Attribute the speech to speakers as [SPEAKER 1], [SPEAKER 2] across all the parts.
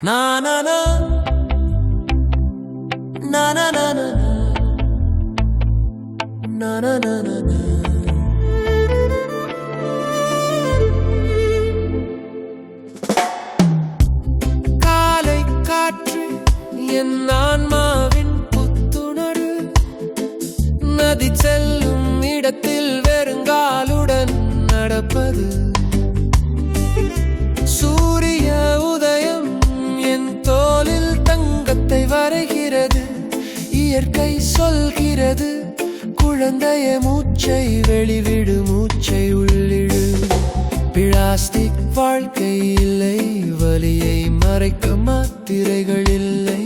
[SPEAKER 1] Na na na na na na na na na na na. காலை காற்று என் ஆன்மாவின் புத்துணர்வு, நதி செல்லும் இடத்தில் வெறுங்காலுடன் நடப்பது, சூரிய உதயம் என் தோளில் தங்கத்தை வரைகிறது, இயற்கை சொல்கிறது குழந்தைய மூச்சை வெளிவிடு, மூச்சை உள்ளிடு. பிளாஸ்டிக் வாழ்க்கை இல்லை, வலியை மறைக்க மாத்திரைகள் இல்லை,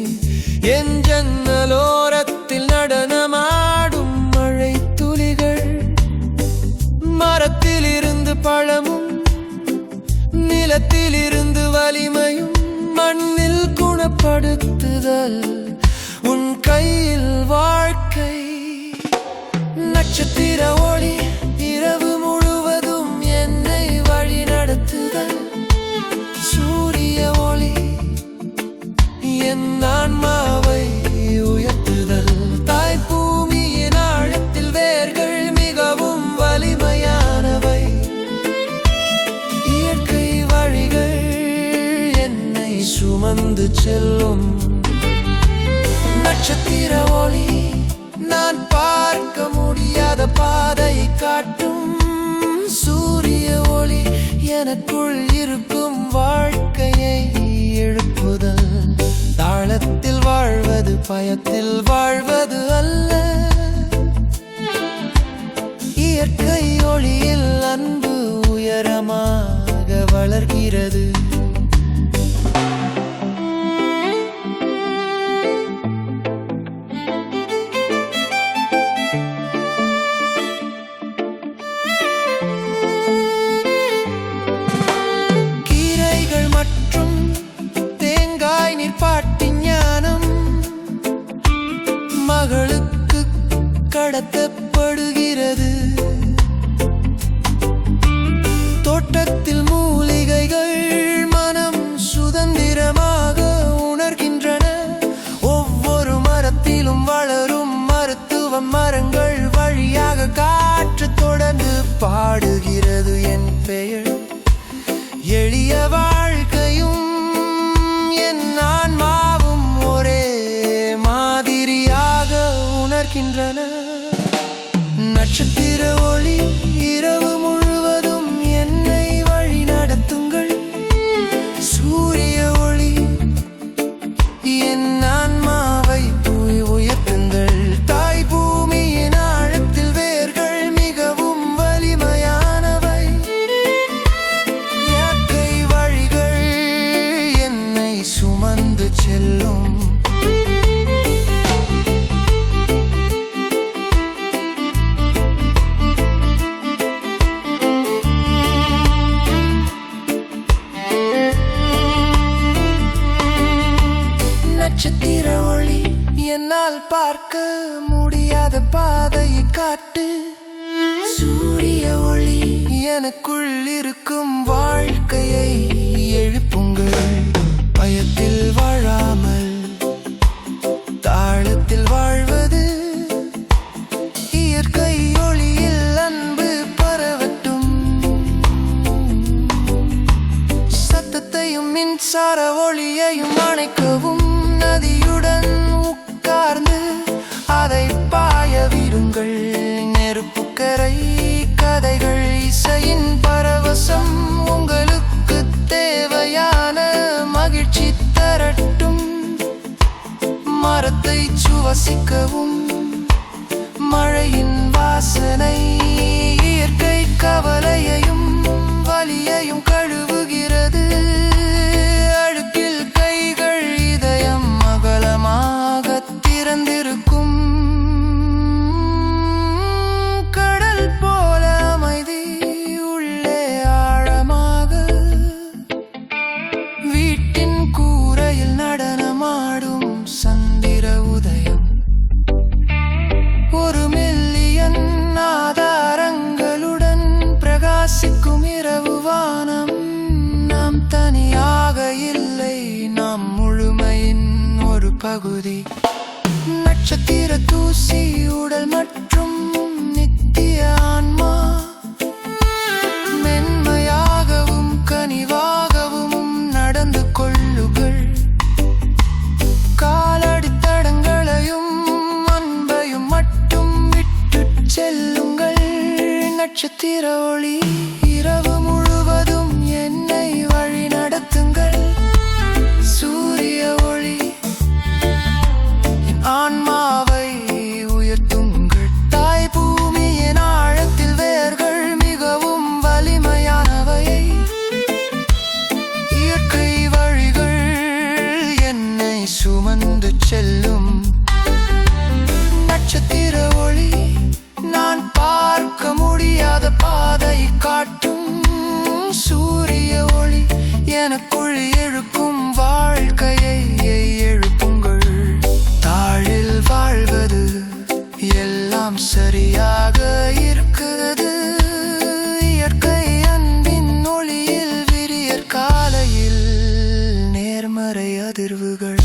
[SPEAKER 1] என் ஜன்னலோரத்தில் நடனமாடும் மழை துளிகள், மரத்திலிருந்து பழமும் நிலத்திலிருந்து வலிமையும், மண்ணில் குணப்படுத்துதல் உன் கையில் வாழ்க்கை. நட்சத்திர ஒளி இரவு முழுவதும் என்னை வழி நடத்துதல், சூரிய ஒளி என் ஆன்மாவை உயர்த்துதல், தாய் பூமியின் ஆழத்தில் வேர்கள் மிகவும் வலிமையானவை, இயற்கை வழிகள் என்னை சுமந்து செல்லும். நட்சத்திர ஒளி நான் பார்க்க முடியாத பாதையை காட்டும், சூரிய ஒளி எனக்குள் இருக்கும் வாழ்க்கையை எழுப்புதல், தாளத்தில் வாழ்வது பயத்தில் வாழ்வது அல்ல, இயற்கை ஒளியில் அன்பு உயரமாக வளர்கிறது. பாட்டின் ஞானம் மகளுக்கு கடத்தப்படுகிறது, தோட்டத்தில் மூலிகைகள் மனம் சுதந்திரமாக உணர்கின்றன, ஒவ்வொரு மரத்திலும் வளரும் மருத்துவ மரங்கள் வழியாக காற்று தொடர்ந்து பாடுகிறது என் பெயர். எளிய வாழ்க்கையும் என் ஆன்மாவும் ஒரே மாதிரியாக உணர்கின்றன. நட்சத்திர ஒளி இரவு முழுவதும் என்னை வழி நடத்துங்கள், சூரிய ஒளி என் ஆன்மாவை உயர்த்துங்கள், தாய் பூமியின் ஆழத்தில் வேர்கள் மிகவும் வலிமையானவை, இயற்கை வழிகள் என்னை சுமந்து செல்லும். நட்சத்திர ஒளி என்னால் பார்க்க முடியாத பாதையை காட்டு, சூரிய ஒளி எனக்குள் இருக்கும் வாழ்க்கையை எழுப்புங்கள், பயத்தில் வாழாமல் தாளத்தில் வாழ்வது, இயற்கை ஒளியில் அன்பு பரவட்டும், சத்தத்தையும் மின்சார ஒளியையும் அணைக்கவும், நதியுடன் உட்கார்ந்து அதை பாய விடுங்கள், நெருப்புக்கரை கதைகள் இசையின் பரவசம் உங்களுக்கு தேவையான மகிழ்ச்சி தரட்டும், மரத்தை சுவாசிக்கவும், மழையின் வாசனை இயற்கை கவலையையும் வலியையும் கழுவுகிறது, அழுக்கில் கைகள் இதயம் அகலமாக திறந்திருக்கும், கடல் போல அமைதி உள்ளே ஆழமாக, வீட்டின் கூரையில் நடனமாடும் சந்திர உதயம், 1 மில்லியன் ஆதாரங்களுடன் பிரகாசிக்கும் இரவு வானம். பகுதி. நட்சத்திர தூசி உடல் மற்றும் நித்திய ஆன்மா, மென்மையாகவும் கனிவாகவும் நடந்து கொள்ளுங்கள். காலடித்தடங்களையும் அன்பையும் மட்டும் விட்டுச் செல்லுங்கள். நட்சத்திர ஒளி இரவு முழுவதும் என்னை வழி நடத்துங்கள். சூரிய ஒளி என் ஆன்மாவை உயர்த்துங்கள். தாய் பூமியின் ஆழத்தில் வேர்கள் மிகவும் வலிமையானவை. இயற்கை வழிகள் என்னை சுமந்து செல்லும். நட்சத்திர ஒளி நான் பார்க்க முடியாத பாதை காட்டும். சூரிய ஒளி எனக்குள் எழுப்பும். வாழ்க்கையை எழுப்புங்கள். தாழில் வாழ்வது எல்லாம் சரியாக இருக்கிறது. இயற்கை அன்பின் ஒளியில் விடியற் காலையில் நேர்மறை அதிர்வுகள்.